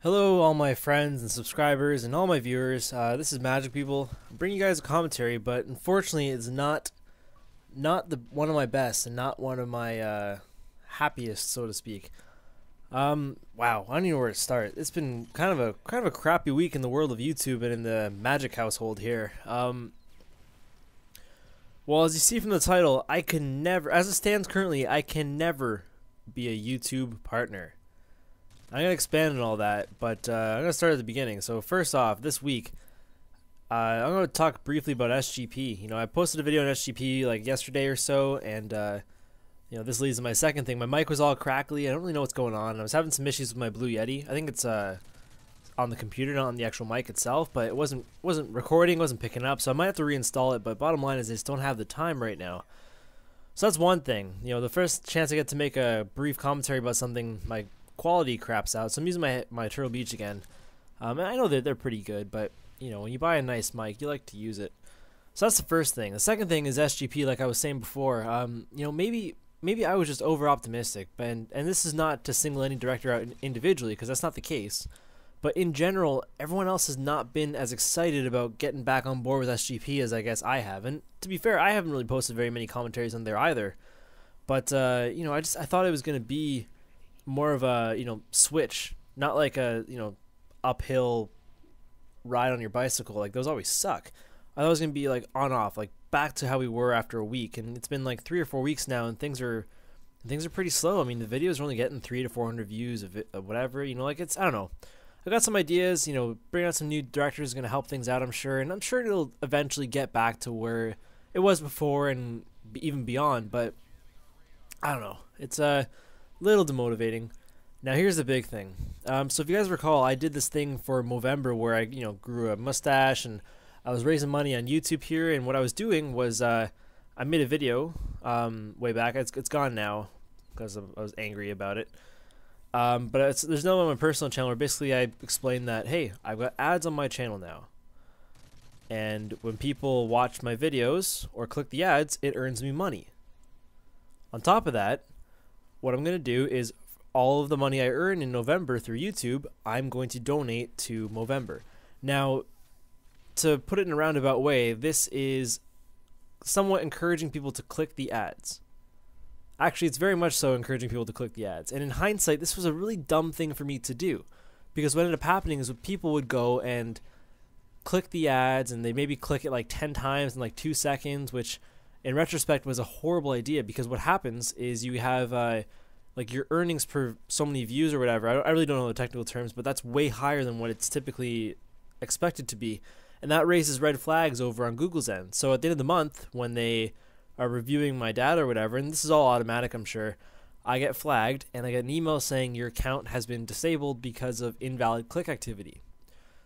Hello, all my friends and subscribers and all my viewers. This is Magic People. I'm bringing you guys a commentary, but unfortunately, it's not the one of my best and not one of my happiest, so to speak. Wow, I don't even know where to start. It's been kind of a crappy week in the world of YouTube and in the Magic household here. Well, as you see from the title, I can never, as it stands currently, I can never be a YouTube partner. I'm going to expand on all that, but I'm going to start at the beginning. So first off, this week, I'm going to talk briefly about SGP. You know, I posted a video on SGP like yesterday or so, and this leads to my second thing. My mic was all crackly. I don't really know what's going on. I was having some issues with my Blue Yeti. I think it's on the computer, not on the actual mic itself, but it wasn't recording, wasn't picking up, so I might have to reinstall it. But bottom line is I just don't have the time right now. So that's one thing. You know, the first chance I get to make a brief commentary about something, my quality craps out, so I'm using my Turtle Beach again. And I know that they're pretty good, but you know, when you buy a nice mic, you like to use it. So that's the first thing. The second thing is SGP, like I was saying before. You know, maybe I was just over optimistic, and this is not to single any director out individually, because that's not the case. But in general, everyone else has not been as excited about getting back on board with SGP as I guess I have. And to be fair, I haven't really posted very many commentaries on there either. But you know, I thought it was going to be more of a, you know, switch, not like a, you know, uphill ride on your bicycle. Like those always suck. I thought it was gonna be like on off, like back to how we were after a week, and it's been like 3 or 4 weeks now, and things are pretty slow. I mean, the videos are only getting 300 to 400 views of whatever, you know, like it's, I don't know. I got some ideas, you know, bringing out some new directors is gonna help things out, I'm sure, and I'm sure it'll eventually get back to where it was before and even beyond. But I don't know. It's a little demotivating. Now here's the big thing. So if you guys recall, I did this thing for Movember where I, you know, grew a mustache and I was raising money on YouTube here. And what I was doing was I made a video way back. It's gone now because I was angry about it. But there's no on my personal channel where basically I explained that, hey, I've got ads on my channel now. And when people watch my videos or click the ads, it earns me money. On top of that, what I'm going to do is all of the money I earn in November through YouTube, I'm going to donate to Movember. Now, to put it in a roundabout way, this is somewhat encouraging people to click the ads. Actually, it's very much so encouraging people to click the ads. And in hindsight, this was a really dumb thing for me to do. Because what ended up happening is people would go and click the ads, and they maybe click it like 10 times in like 2 seconds, which in retrospect was a horrible idea, because what happens is you have like your earnings per so many views or whatever. I really don't know the technical terms, but that's way higher than what it's typically expected to be, and that raises red flags over on Google's end. So at the end of the month, when they are reviewing my data or whatever, and this is all automatic, I'm sure, I get flagged and I get an email saying your account has been disabled because of invalid click activity.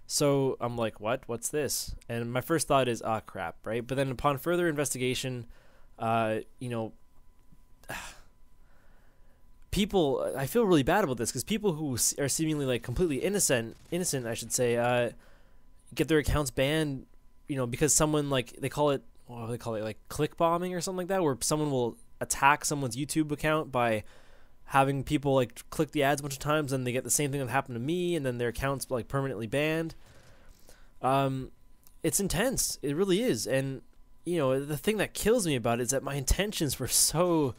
So I'm like, what's this? And my first thought is, ah, crap, right? But then upon further investigation, you know, people, I feel really bad about this, because people who are seemingly like completely innocent, I should say, get their accounts banned, you know, because someone, like, they call it, what do they call it, like click bombing or something like that, where someone will attack someone's YouTube account by having people like click the ads a bunch of times, and they get the same thing that happened to me, and then their account's like permanently banned. It's intense. It really is. And you know, the thing that kills me about it is that my intentions were so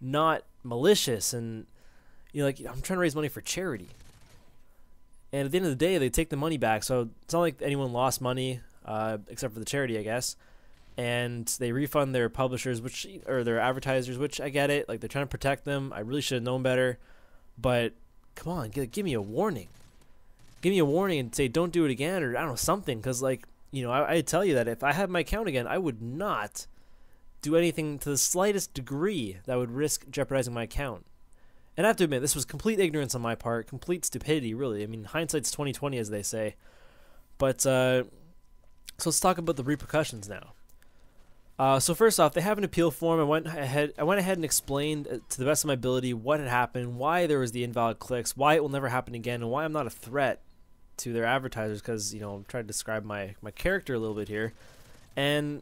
not malicious, and you know, like, I'm trying to raise money for charity, and at the end of the day they take the money back, so it's not like anyone lost money, except for the charity, I guess. And they refund their publishers, or their advertisers, which I get it. Like, they're trying to protect them. I really should have known better. But come on, give me a warning. Give me a warning and say don't do it again, or I don't know, something. Because, like, you know, I tell you that if I had my account again, I would not do anything to the slightest degree that would risk jeopardizing my account. And I have to admit, this was complete ignorance on my part, complete stupidity, really. I mean, hindsight's 20/20, as they say. But so let's talk about the repercussions now. So first off, they have an appeal form. I went ahead and explained to the best of my ability what had happened, why there was the invalid clicks, why it will never happen again, and why I'm not a threat to their advertisers. Because, you know, I'm trying to describe my character a little bit here, and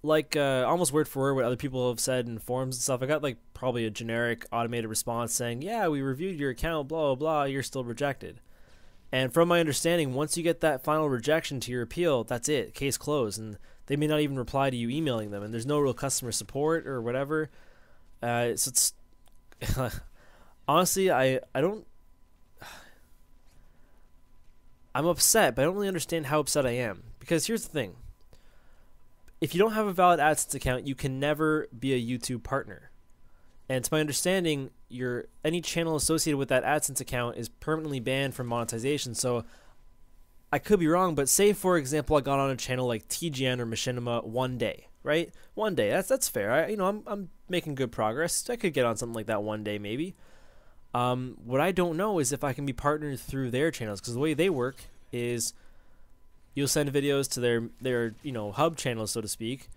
like almost word for word what other people have said in forums and stuff, I got like probably a generic automated response saying, "Yeah, we reviewed your account, blah blah blah. You're still rejected." And from my understanding, once you get that final rejection to your appeal, that's it, case closed, and they may not even reply to you emailing them, and there's no real customer support or whatever. So it's honestly, I'm upset, but I don't really understand how upset I am, because here's the thing: if you don't have a valid AdSense account, you can never be a YouTube partner. And to my understanding, any channel associated with that AdSense account is permanently banned from monetization. So I could be wrong, but say for example I got on a channel like TGN or Machinima one day, right? One day, that's fair. I'm making good progress. I could get on something like that one day maybe. What I don't know is if I can be partnered through their channels, because the way they work is you'll send videos to their hub channels, so to speak.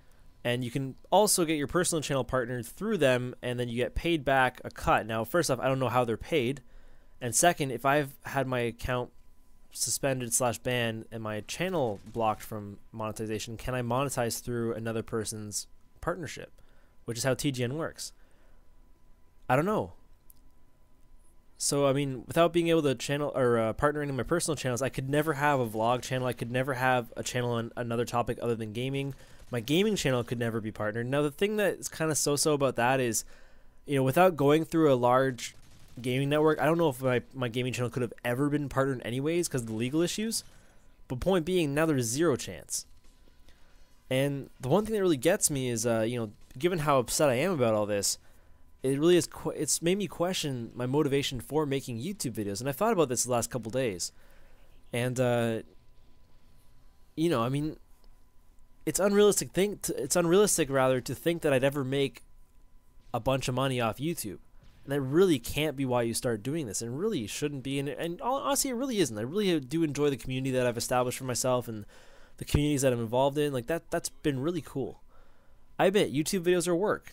And you can also get your personal channel partnered through them, and then you get paid back a cut. Now, first off, I don't know how they're paid. And second, if I've had my account suspended / banned and my channel blocked from monetization, can I monetize through another person's partnership? Which is how TGN works. I don't know. So, I mean, without being able to partnering in my personal channels, I could never have a vlog channel. I could never have a channel on another topic other than gaming. My gaming channel could never be partnered. Now, the thing that's kind of so-so about that is, without going through a large gaming network, I don't know if my gaming channel could have ever been partnered anyways because of the legal issues. But point being, now there's zero chance. And the one thing that really gets me is, given how upset I am about all this, it really is. It's made me question my motivation for making YouTube videos. And I thought about this the last couple days. And, I mean, it's unrealistic to think that I'd ever make a bunch of money off YouTube. And that really can't be why you start doing this, and really shouldn't be. And honestly, it really isn't. I really do enjoy the community that I've established for myself and the communities that I'm involved in. Like that's been really cool. I admit YouTube videos are work.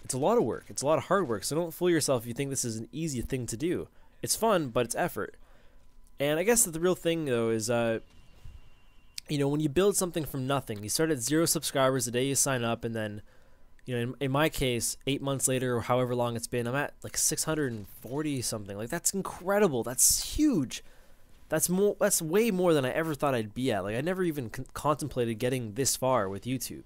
It's a lot of work. It's a lot of hard work. So don't fool yourself if you think this is an easy thing to do. It's fun, but it's effort. And I guess that the real thing though is when you build something from nothing, you start at 0 subscribers the day you sign up, and then, in my case, 8 months later or however long it's been, I'm at like 640 something. Like that's incredible. That's huge. That's way more than I ever thought I'd be at. Like I never even contemplated getting this far with YouTube.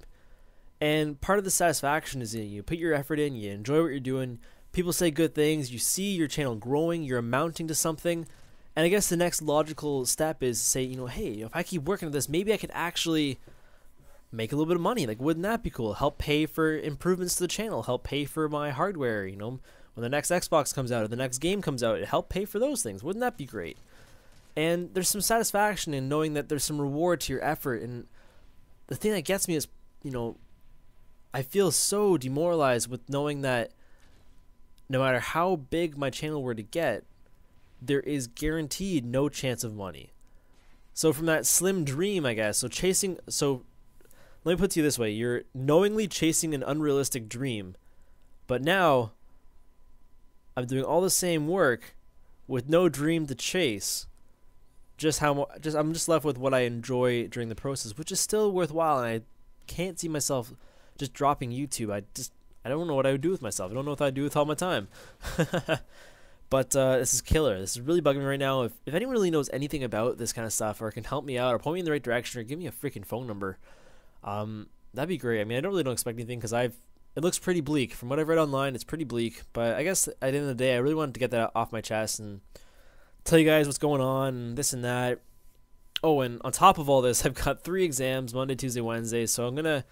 And part of the satisfaction is you put your effort in, you enjoy what you're doing, people say good things, you see your channel growing, you're amounting to something. And I guess the next logical step is to say, hey, if I keep working at this, maybe I could actually make a little bit of money. Like, wouldn't that be cool? Help pay for improvements to the channel, help pay for my hardware, when the next Xbox comes out or the next game comes out, help pay for those things. Wouldn't that be great? And there's some satisfaction in knowing that there's some reward to your effort. And the thing that gets me is, I feel so demoralized with knowing that no matter how big my channel were to get, there is guaranteed no chance of money. So from that slim dream, I guess, so let me put it to you this way: you're knowingly chasing an unrealistic dream, but now I'm doing all the same work with no dream to chase. I'm just left with what I enjoy during the process, which is still worthwhile, and I can't see myself just dropping YouTube. I don't know what I would do with myself. I don't know what I'd do with all my time. But this is killer. This is really bugging me right now. If anyone really knows anything about this kind of stuff, or can help me out, or point me in the right direction, or give me a freaking phone number, that'd be great. I mean, I don't expect anything because it looks pretty bleak. From what I've read online, it's pretty bleak. But I guess at the end of the day, I really wanted to get that off my chest and tell you guys what's going on and this and that. Oh, and on top of all this, I've got 3 exams, Monday, Tuesday, Wednesday. So I'm going to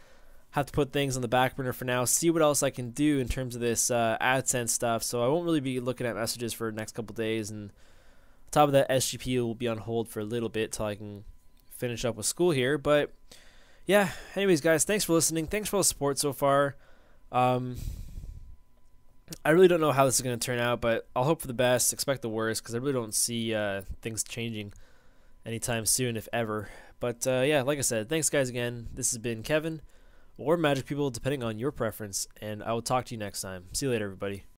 have to put things on the back burner for now, see what else I can do in terms of this AdSense stuff. So I won't really be looking at messages for the next couple days, and on top of that, SGP will be on hold for a little bit till I can finish up with school here. But yeah, anyways guys, thanks for listening, thanks for all the support so far. I really don't know how this is going to turn out, but I'll hope for the best, expect the worst, because I really don't see things changing anytime soon, if ever. But yeah, like I said, thanks guys again. This has been Kevin, or Magic People, depending on your preference, and I will talk to you next time. See you later, everybody.